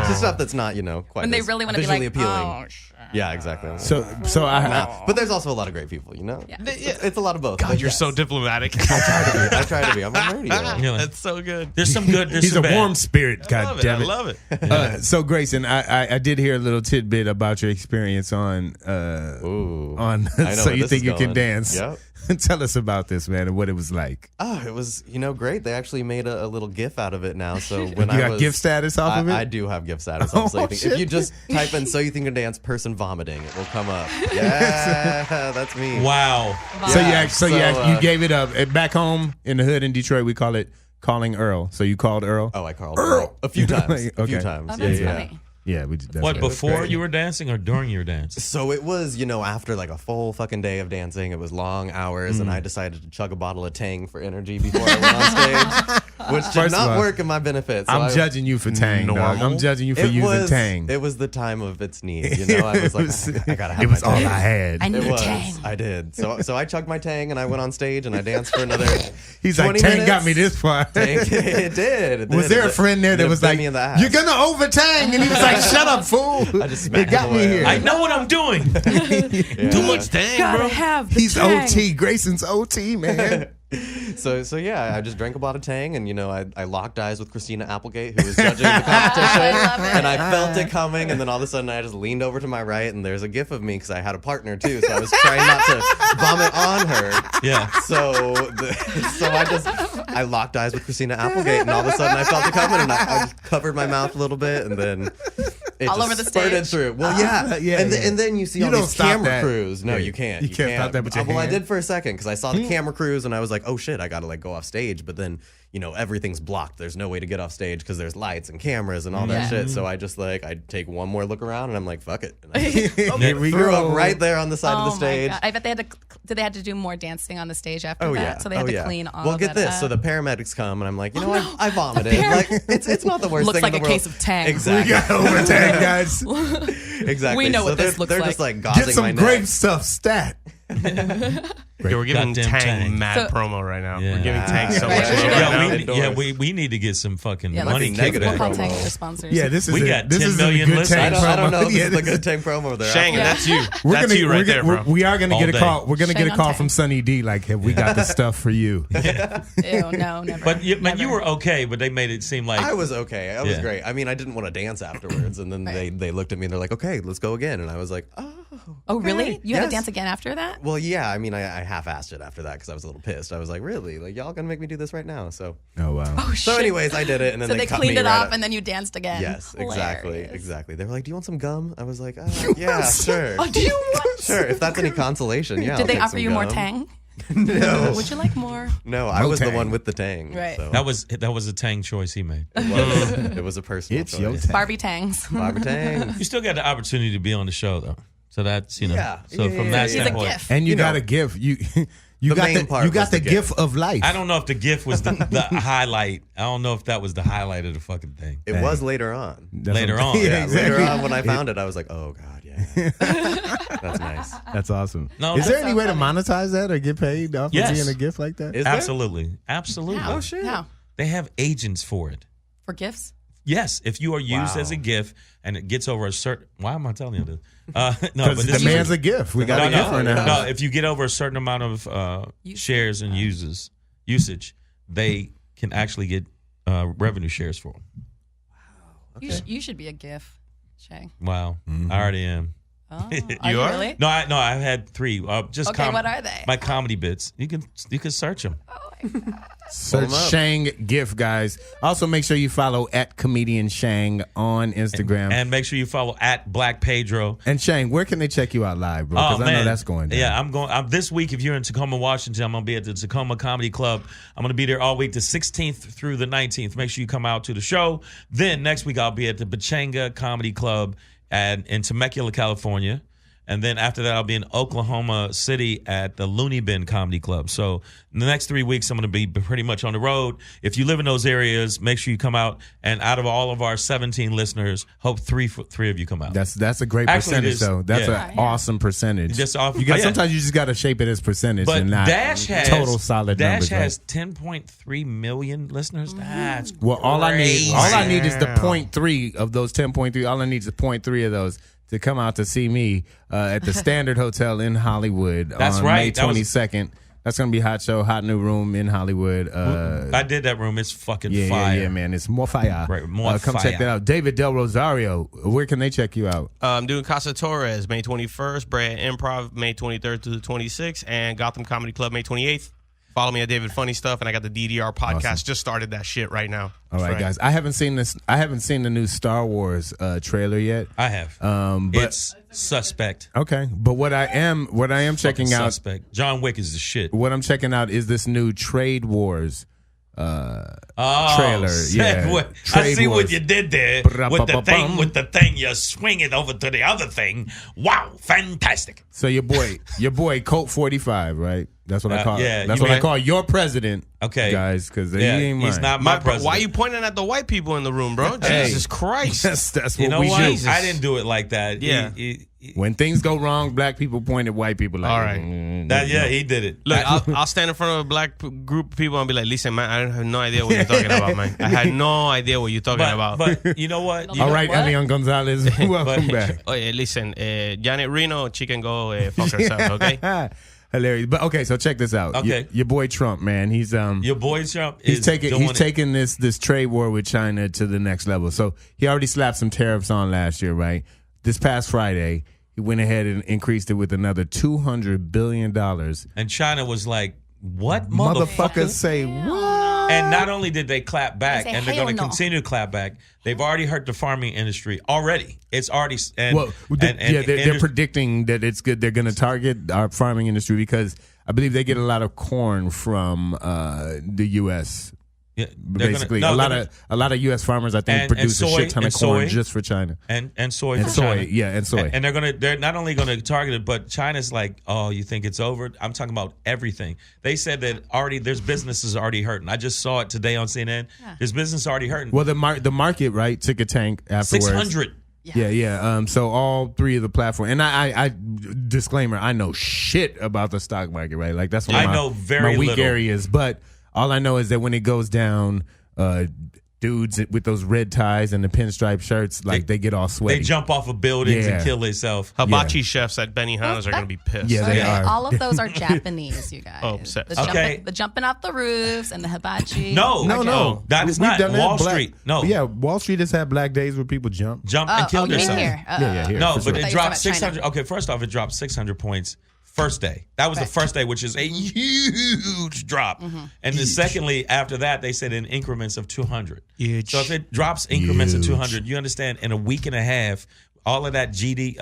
just stuff that's not quite When they really want to be visually like, appealing. oh, Yeah, exactly. So I but there's also a lot of great people. Yeah. It's a lot of both. God, but you're yes. so diplomatic. I try to be. I'm on radio. That's so good. There's some good. There's he's some a bad. warm spirit. God damn it. I love it. So Grayson, I did hear a little tidbit about your experience on Ooh. on I know So where You this Think is You Can going. Dance. Yep. Tell us about this, man, and what it was like. Oh, it was great. They actually made a little GIF out of it now. So when You got gift status off of it? I do have gift status. On So You Think. shit. If you just type in "So You Think You Can Dance" person vomiting, it will come up. Yeah, that's me. Wow. You gave it up. Back home in the hood in Detroit, we call it calling Earl. So you called Earl. Oh, I called Earl a few times. A few Okay. times. Oh, that's yeah. funny. Yeah, we did. What, before you were dancing or during your dance? So it was, after a full fucking day of dancing, it was long hours, and I decided to chug a bottle of Tang for energy before I went on stage, which did First of not all, work in my benefit. So I'm judging you for Tang, dog. Normal? I'm judging you for using Tang. It was the time of its need. I was like, I gotta have It was my all Tang. I had. I need It was. Tang. I did. So I chugged my Tang and I went on stage and I danced for another. He's like, 20 Tang minutes. got me this far. Tang, it did. Was there a friend there that was like, me in the ass. you're gonna over Tang? And he was like, shut up, fool. I just It smacked got him me away. here. I know what I'm doing. Yeah. Too much Tang, Gotta bro. have the He's Tang. OT. Grayson's OT, man. So yeah, I just drank a bottle of Tang, and I locked eyes with Christina Applegate, who was judging the competition, love it. and I felt it coming, and then all of a sudden I just leaned over to my right, and there's a gif of me because I had a partner too, so I was trying not to vomit on her. Yeah. So I locked eyes with Christina Applegate, and all of a sudden I felt it coming, and I just covered my mouth a little bit, and then it All just over the spurted stage? through. Well, yeah. And then you see You all don't these stop camera that. crews. No, Yeah. you can't. You can't stop that with your Well, I hand? did for a second because I saw the camera crews, and I was like, oh shit, I gotta go off stage, but then everything's blocked. There's no way to get off stage because there's lights and cameras and all that Yeah. shit. So I just I take one more look around and I'm like, fuck it. And I Here we threw go. up right there on the side of the Oh my stage. God. I bet did they have to do more dancing on the stage after Oh that? yeah. So they had to clean all Well, of get that this. up. So the paramedics come and I'm like, I vomited. Like it's not the worst Looks thing like in the a world. case of Tang. We Exactly. got over Tang, guys. Exactly. We know so what this looks they're like. just like gauzing Get my some neck. grape stuff stat. Yeah, we're giving Goddamn Tang Tang. mad So- promo right now. Yeah. We're giving Tang so Right. much love Yeah, right now. Endorse. we need to get some fucking yeah, money let's negative we'll call promo. Tang for sponsors. Yeah, this is We a, got this 10 is million a good listeners. Tang I don't know promo. if this is the good Tang promo there. Shang, Yeah. that's you. We're That's gonna, you right there, bro. we are going to All get a day. call. We're going to get a Shang call on from Tang. Sunny D. Like, have we got the stuff for you? Ew, no, never. But you never. were okay, but they made it seem like I was okay. I was Yeah. great. I mean, I didn't want to dance afterwards, and then Right. they looked at me and they're like, "Okay, let's go again." And I was like, "Oh, Oh, really? okay. You had to Yes. dance again after that? Well, yeah. I mean, I half-assed it after that because I was a little pissed. I was like, "Really? Like, y'all gonna make me do this right now?" So, Oh, wow. Oh, so shit. anyways, I did it, and then So they cut cleaned me it right off, up. and then you danced again. Yes, Hilarious. exactly. They were like, "Do you want some gum?" I was like, "Yeah, sure, Oh, do you want? sure. If that's any consolation, yeah." I'll Did they take offer some you more gum. Tang? No, Would you like more? no. I No was Tang. the one with the Tang. Right. So that was a Tang choice he made. it was a personal It's choice. your Tang. Barbie Tangs. Barbara Tang. You still got the opportunity to be on the show though, so that's Yeah. So Yeah, from yeah, that yeah. It's a standpoint, gift. And you You got know, a gift. You the got main part you got was the the gift gift. of life. I don't know if the gift was the highlight. I don't know if that was the highlight of the fucking thing. It was later on. That's Later what- on. Yeah, Yeah, exactly. Later on, when I found it, I was like, "Oh God, yeah, that's nice." That's awesome. No, is there that's any way to monetize that or get paid off Yes. of being a gift like that? Is there? Absolutely. How? Oh shit! How? They have agents for it. For gifts? Yes, if you are used Wow. as a gift and it gets over a certain. Why am I telling you this? No, Because but the this man's is a gift. We got no, a gift in the no, house. no. If you get over a certain amount of shares and usage, they can actually get revenue shares for them. Okay. You should be a GIF, Shang. Wow, I already am. Oh, you are? really? No, I've had 3. Just okay, what are they? My comedy bits. You can search them. Oh my God. Search Shang GIF, guys. Also, make sure you follow @comedian Shang on Instagram, and make sure you follow @BlackPedro. And Shang, where can they check you out live, bro? Because I know that's going down. Yeah, I'm going. This week, if you're in Tacoma, Washington, I'm gonna be at the Tacoma Comedy Club. I'm gonna be there all week, the 16th through the 19th. Make sure you come out to the show. Then next week, I'll be at the Pechanga Comedy Club in Temecula, California. And then after that, I'll be in Oklahoma City at the Looney Bin Comedy Club. So in the next 3 weeks, I'm going to be pretty much on the road. If you live in those areas, make sure you come out. And out of all of our 17 listeners, hope three of you come out. That's a great percentage, though. That's an awesome percentage. Sometimes you just got to shape it as percentage, but and not total solid numbers. Dash has 10.3 million listeners. That's all I need is the 0.3 of those 10.3. All I need is the 0.3 of those to come out to see me at the Standard Hotel in Hollywood on May 22nd. That's going to be hot show, hot new room in Hollywood. I did that room. It's fucking fire. Yeah, man. It's more fire. Right, more come fire. check that out. David Del Rosario, where can they check you out? I'm doing Casa Torres May 21st, Brea Improv May 23rd to the 26th, and Gotham Comedy Club May 28th. Follow me at David Funny Stuff, and I got the DDR podcast. Awesome. Just started that shit right now. All right, guys. I haven't seen the new Star Wars trailer yet. I have. But it's suspect. Okay, but what I am checking out. Suspect. John Wick is the shit. What I'm checking out is this new Trade Wars trailer. Yeah, I see what you did there with the thing. You're swinging over to the other thing. Wow, fantastic. So your boy Colt 45, right? That's what I call. Yeah, that's what I call your president. Okay, guys, because he ain't he's mine. not my president. Why are you pointing at the white people in the room, bro? Jesus Christ. That's what we do. I didn't do it like that. Yeah. When things go wrong, black people point at white people. Like, all right. He did it. Look, I'll stand in front of a black group of people and be like, listen, man, I have no idea what you're talking about, man. I had no idea what you're talking about. But you know what? All right, Elian Gonzalez, welcome back. Oh, yeah, listen, Janet Reno, she can go fuck herself, okay? Hilarious. But okay, so check this out. Okay. Your boy Trump, man. He's your boy Trump he's taking this trade war with China to the next level. So he already slapped some tariffs on last year, right? This past Friday, he went ahead and increased it with another $200 billion. And China was like, what, motherfuckers say what? And not only did they clap back, and they're going to continue to clap back, they've already hurt the farming industry already. It's already they're predicting that it's good. They're going to target our farming industry because I believe they get a lot of corn from the U.S. Yeah, basically, a lot of U.S. farmers, I think, produce a shit ton of corn just for China and soy and for soy, China. yeah, and soy. And they're not only going to target it, but China's like, oh, you think it's over? I'm talking about everything. They said that already there's businesses already hurting. I just saw it today on CNN. Yeah. There's business already hurting. Well, the market right took a tank afterwards. 600. Yeah. So all three of the platforms, and I disclaimer, I know shit about the stock market, right? Like that's one of my weak areas, but. All I know is that when it goes down, dudes with those red ties and the pinstripe shirts, like they get all sweaty. They jump off of buildings and kill themselves. Hibachi chefs at Benihana's are going to be pissed. Yeah, they are. All of those are Japanese, you guys. The jumping off the roofs and the hibachi. No. That is not Wall Street. No. Yeah, Wall Street has had black days where people jump and kill themselves. Here. No, but it dropped 600. Okay, first off, it dropped 600 points. First day. That was the first day, which is a huge drop. Mm-hmm. And then secondly, after that, they said in increments of 200. Huge. So if it drops increments of 200, you understand in a week and a half, all of that GDP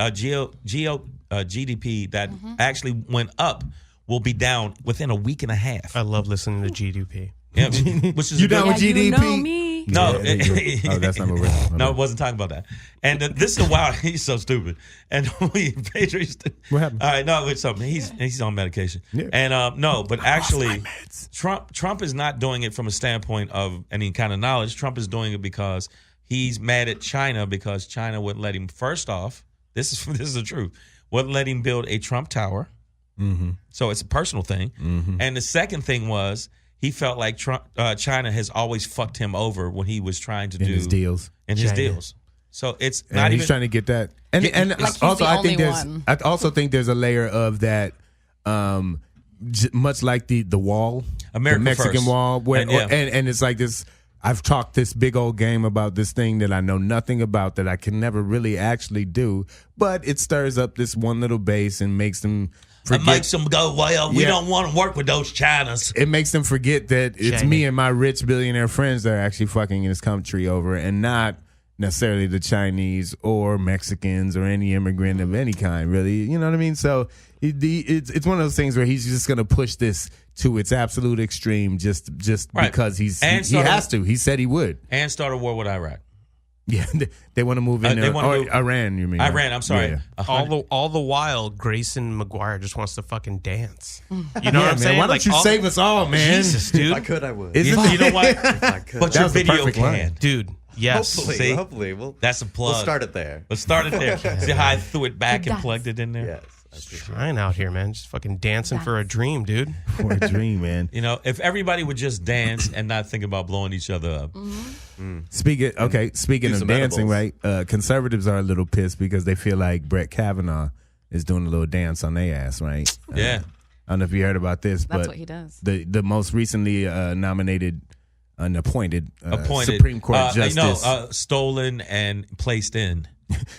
that actually went up will be down within a week and a half. I love listening to GDP. Yeah, which is you down with GDP? You know me. No, that's not what we're talking about. No, it wasn't talking about that. And this is wild. He's so stupid. And Pedro, what happened? All right, no, it's something. He's on medication. Yeah. And no, but actually, Trump is not doing it from a standpoint of any kind of knowledge. Trump is doing it because he's mad at China because China wouldn't let him. First off, this is the truth. Wouldn't let him build a Trump Tower. Mm-hmm. So it's a personal thing. Mm-hmm. And the second thing was. He felt like China has always fucked him over when he was trying to do his deals. So it's not he's trying to get that. And also, I also think there's a layer of that, much like the wall, America the Mexican first. wall, and it's like this I've talked this big old game about this thing that I know nothing about, that I can never really actually do, but it stirs up this one little base and makes them forget. It makes them go, well, we don't want to work with those Chinas. It makes them forget that it's me and my rich billionaire friends that are actually fucking in this country over, and not necessarily the Chinese or Mexicans or any immigrant of any kind, really. You know what I mean? So it's one of those things where he's just going to push this to its absolute extreme just because he has to. He said he would. And start a war with Iraq. Yeah, they want to move in there. Iran, you mean? Iran, I'm sorry. Yeah. All the while, Grayson McGuire just wants to fucking dance. You know what I'm saying? Why don't you save us all, man? Jesus, dude. If I could, I would. You know what? If I could. But your video can. Dude. Yes. Hopefully. That's a plug. We'll start it there. Let's start it there. See how I threw it back and plugged it in there? Yes. Just trying out here, man. Just fucking dancing for a dream, dude. For a dream, man. You know, if everybody would just dance and not think about blowing each other up. Speaking of dancing, right? Conservatives are a little pissed because they feel like Brett Kavanaugh is doing a little dance on their ass, right? Yeah. I don't know if you heard about this, but That's what he does. The most recently nominated and appointed Supreme Court justice, stolen and placed in.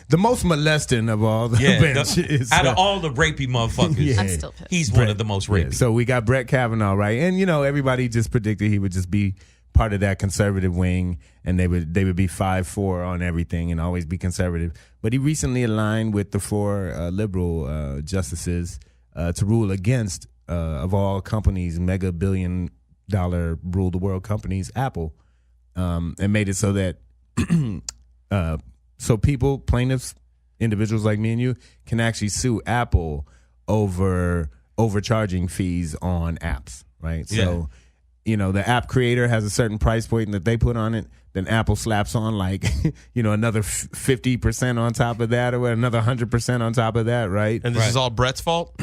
The most molesting of all the bench is out of all the rapey motherfuckers. I'm still pissed. He's one of the most rapey. Yeah, so we got Brett Kavanaugh, right? And everybody just predicted he would just be part of that conservative wing, and they would be 5-4 on everything and always be conservative. But he recently aligned with the 4 liberal justices to rule against, of all companies, mega billion-dollar rule the world companies, Apple, and made it so that so people, plaintiffs, individuals like me and you, can actually sue Apple over overcharging fees on apps, right? Yeah. So, the app creator has a certain price point that they put on it, then Apple slaps on another 50% on top of that, or another 100% on top of that, right? And this is all Brett's fault?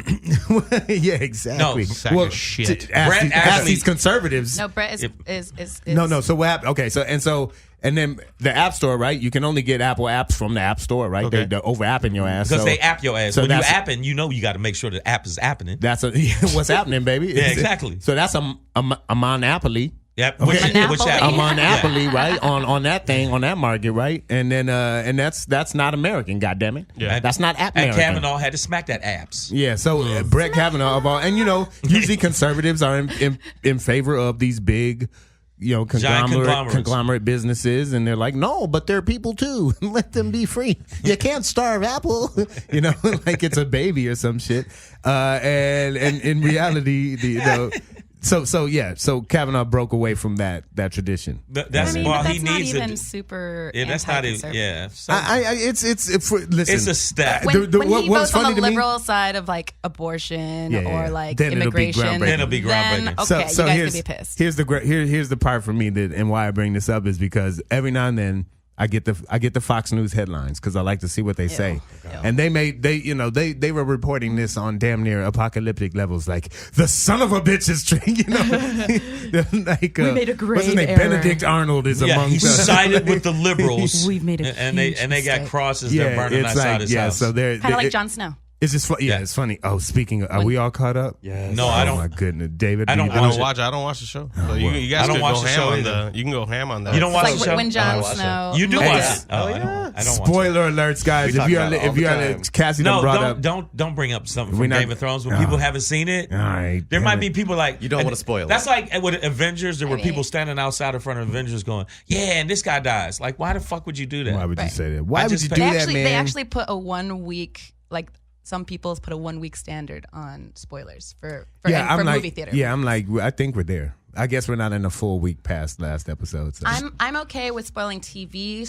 Yeah, exactly. No, sack of shit. Ask these conservatives. No, Brett is No. So what happened? Okay, and then the App Store, right? You can only get Apple apps from the App Store, right? Okay. They're over-apping your ass. Because they app your ass. So when you apping, you got to make sure the app is apping. That's what's happening, baby. Yeah, exactly. So that's a monopoly. Yep. Okay. Which a monopoly, right? On that thing, on that market, right? And then and that's not American, goddammit. Yeah. That's not app And American. Kavanaugh had to smack that apps. Yeah, so Brett Kavanaugh of all, and usually conservatives are in favor of these big, conglomerate businesses, and they're like, no, but they're people too. Let them be free. You can't starve Apple, like it's a baby or some shit. And in reality, So Kavanaugh broke away from that tradition. That's he not even super. Yeah, that's not even. Yeah, listen. It's a step. When he votes on the liberal side of like abortion or like then immigration, then it'll be groundbreaking. Okay, you guys can be pissed. Here's the part for me and why I bring this up is because every now and then I get the Fox News headlines because I like to see what they say. And they were reporting this on damn near apocalyptic levels, like the son of a bitch is like we made a great what's his name? error. Benedict Arnold is among he sided with the liberals. We've made a and they got crosses that burning outside his house. So they're kind of like Jon Snow. It's just it's funny. Oh, speaking of, are we all caught up? Yes. No, I don't. Oh my goodness, David. I don't watch the show. So you guys can go ham on the. You can go ham on that. You don't watch the show. When Jon Snow. You do watch it. Oh yeah. I don't watch Spoiler alerts, guys. If you are Cassie brought up. Don't bring up something from Game of Thrones when people haven't seen it. All right. There might be people like you don't want to spoil it. That's like with Avengers. There were people standing outside in front of Avengers going, "Yeah, and this guy dies." Like, why the fuck would you do that? Why would you say that? Why would you do that, man? They actually put a 1 week like. Some people put a 1 week standard on spoilers for movie theater. Yeah, I'm like, I think we're there. I guess we're not in a full week past last episode. So. I'm okay with spoiling TV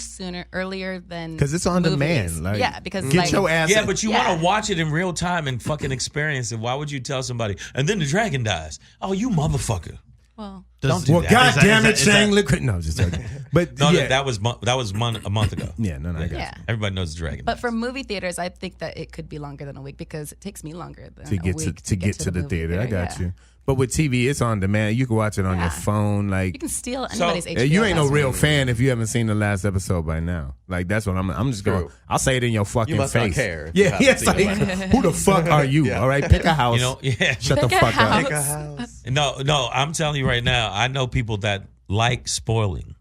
earlier than because it's on movies. Demand. Like, yeah, because get your ass. Yeah, but you want to watch it in real time and fucking experience it. Why would you tell somebody? And then the dragon dies. Oh, you motherfucker. Well, don't do that. God damn it, Shang. No, just joking. But no, that was a month ago. Yeah, no, I got you. Everybody knows the dragon. But for movie theaters, I think that it could be longer than a week because it takes me longer than to get to the theater. I got you. But with TV, it's on demand. You can watch it on your phone. Like you can steal anybody's HBO. You ain't no real fan if you haven't seen the last episode by now. Like that's what I'm just going. I'll say it in your fucking face. You must not care. Yeah, yes. Like, who the fuck are you? All right, pick a house. Shut the fuck up. Pick a house. No. I'm telling you right now. I know people that like spoiling.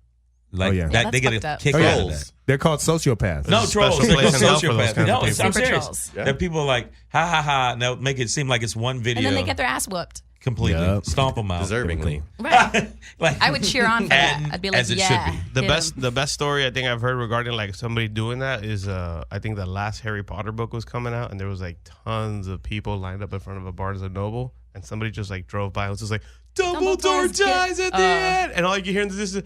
Like yeah. that, they get fucked a up. kick Oh, yeah. out of that. They're called sociopaths. No, There's a trolls. special They're place called in hell for those sociopaths. kinds of No, people. I'm Super serious. trolls. Yeah. That people are like, ha ha ha, and they'll make it seem like it's one video. And then they get their ass whooped. completely. Yep. Stomp them out. Deservingly. Right. Like, I would cheer on for that. And I'd be like, as it yeah. should be. The hit best him. the best story I think I've heard regarding like somebody doing that is I think the last Harry Potter book was coming out and there was like tons of people lined up in front of a Barnes and Noble and somebody just like drove by and was just like Dumbledore Dumbledore's dies at the end, and all you hear in this is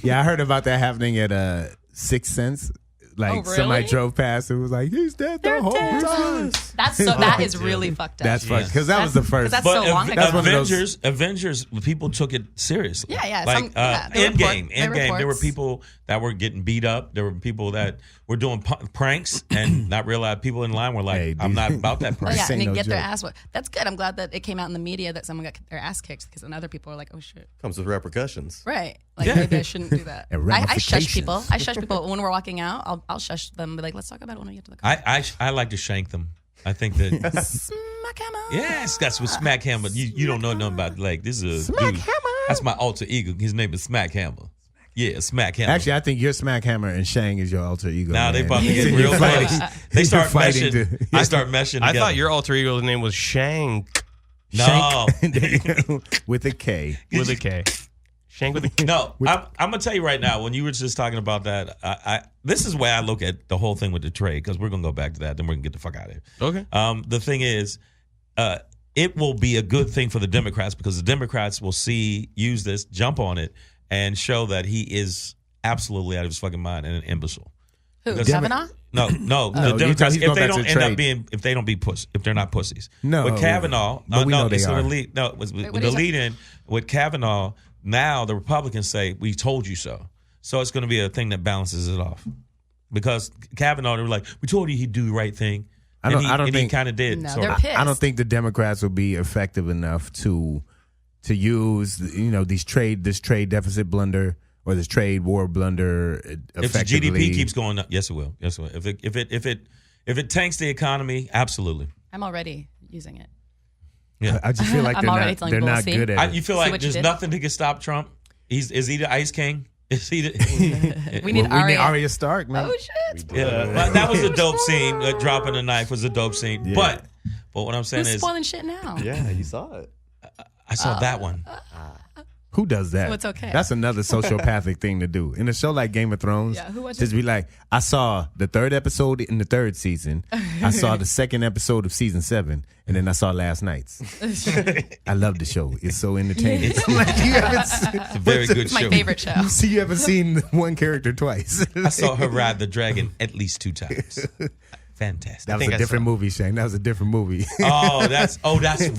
Yeah, I heard about that happening at Sixth Sense. Like Oh, really? somebody drove past and was like, "He's dead the whole time." That is really fucked up. That's fucked because that was the first. that's but so long ago. That's one of those- Avengers, people took it seriously. Yeah, yeah, Like there were Endgame, there were reports. people that were getting beat up. There were people that were doing pranks and not realize people in line were like, Hey, "I'm not about that Oh, prank." yeah, ain't and they no get their joke. ass whipped. That's good. I'm glad that it came out in the media that someone got their ass kicked because then other people were like, oh shit. Comes with repercussions. Right. Like maybe I shouldn't do that. And I shush people. ramifications. I shush people when we're walking out. I'll shush them and be like, let's talk about it when we get to the car. I like to shank them. I think that Smack hammer. yes, that's what Smack Hammer. You don't know nothing about like this is a Smack dude. Hammer. That's my alter ego. His name is Smack Hammer. Yeah, Smack Hammer. Actually, I think your Smack Hammer and Shang is your alter ego. now they man. about to get You're real fighting- close. They start you're fighting meshing. to- They start meshing. I together. thought your alter ego's name was Shang no. There you go. With a K. with a K. Shang with a K. No, I'm gonna tell you right now. When you were just talking about that, this is where I look at the whole thing with the trade because we're gonna go back to that. Then we're gonna get the fuck out of here. Okay. The thing is, it will be a good thing for the Democrats because the Democrats will use this, jump on it, and show that he is absolutely out of his fucking mind and an imbecile. Who? Because- Kavanaugh? No, No, the Democrats. he's If going they back to don't the end up trade. being, if they don't be if they're not pussies. No, with Kavanaugh, but we know they it's are. the lead. No, with what the is it? lead in with Kavanaugh. Now the Republicans say we told you so. So it's going to be a thing that balances it off. Because Kavanaugh, they were like, we told you he'd do the right thing. I don't and he think- kind of did. No, sort they're of. pissed. I don't think the Democrats will be effective enough to use this trade deficit blunder or this trade war blunder If the effectively. GDP keeps going up, yes, it will. Yes, it will. If it tanks the economy, absolutely. I'm already using it. Yeah. I just feel like I'm already telling they're people, not see? good at it. You feel See like what you there's did? nothing that can stop Trump. Is he the Ice King? Is he the, We need Well, we need Arya. Arya Stark, man. Oh shit! Yeah, but that was a dope scene. Dropping a knife was a dope scene. Yeah. But what I'm saying Who's is, spoiling shit now? Yeah, you saw it. I saw that one. Who does that? So it's okay. That's another sociopathic thing to do. In a show like Game of Thrones, Yeah, who watches- just be like, I saw the third episode in the third season. I saw the second episode of season 7, and then I saw last night's. I love the show. It's so entertaining. Like, you haven't seen, It's a very good It's my show. favorite show. see, you haven't seen one character twice. I saw her ride the dragon at least 2 times. Fantastic. That was think a I different saw- movie, Shane. That was a different movie. that's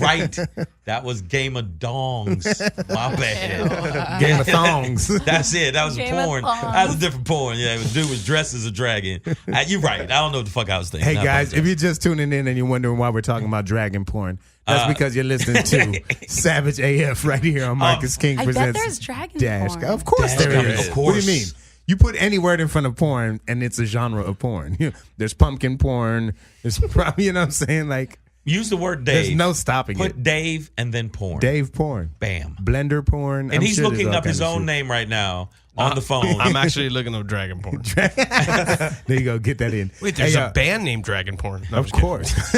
right. That was Game of Dongs. My bad. Game of Thongs. That's it. That was Game of porn. Thongs. That was a different porn. Yeah, the dude was dressed as a dragon. You're right. I don't know what the fuck I was thinking. Hey I guys, if apologize. you're just tuning in and you're wondering why we're talking about dragon porn, that's because you're listening to Savage AF right here on Marcus King I bet presents there's dragon Dash. porn. Of course Dash there coming, is. of What do you course. mean? You put any word in front of porn and it's a genre of porn. There's pumpkin porn. There's probably, you know what I'm saying? Like, Use the word Dave. there's no stopping Put it. Dave and then porn. Dave porn. Bam. Blender porn. And I'm he's sure there's looking all up his kinds of own shit. name right now on the phone. I'm actually looking up dragon porn. There you go. Get that in. Wait, there's Hey, a band named Dragon Porn. No, I'm Of just kidding. course.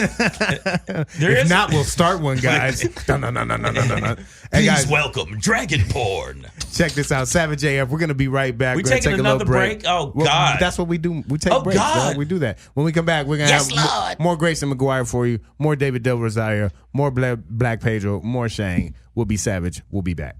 There If is- not, we'll start one, guys. Dun, dun, dun, dun, dun, dun, dun. Hey, Please guys, welcome Dragon Porn. check this out. Savage AF. We're going to be right back. We We're gonna taking take a little another break? Oh, God. That's what we do. We take Oh, breaks. God. Dog. We do that. When we come back, we're going to Yes, have Lord. more Grayson McGuire for you, more David Del Rosario, more Black Pedro, more Shang. We'll be Savage. We'll be back.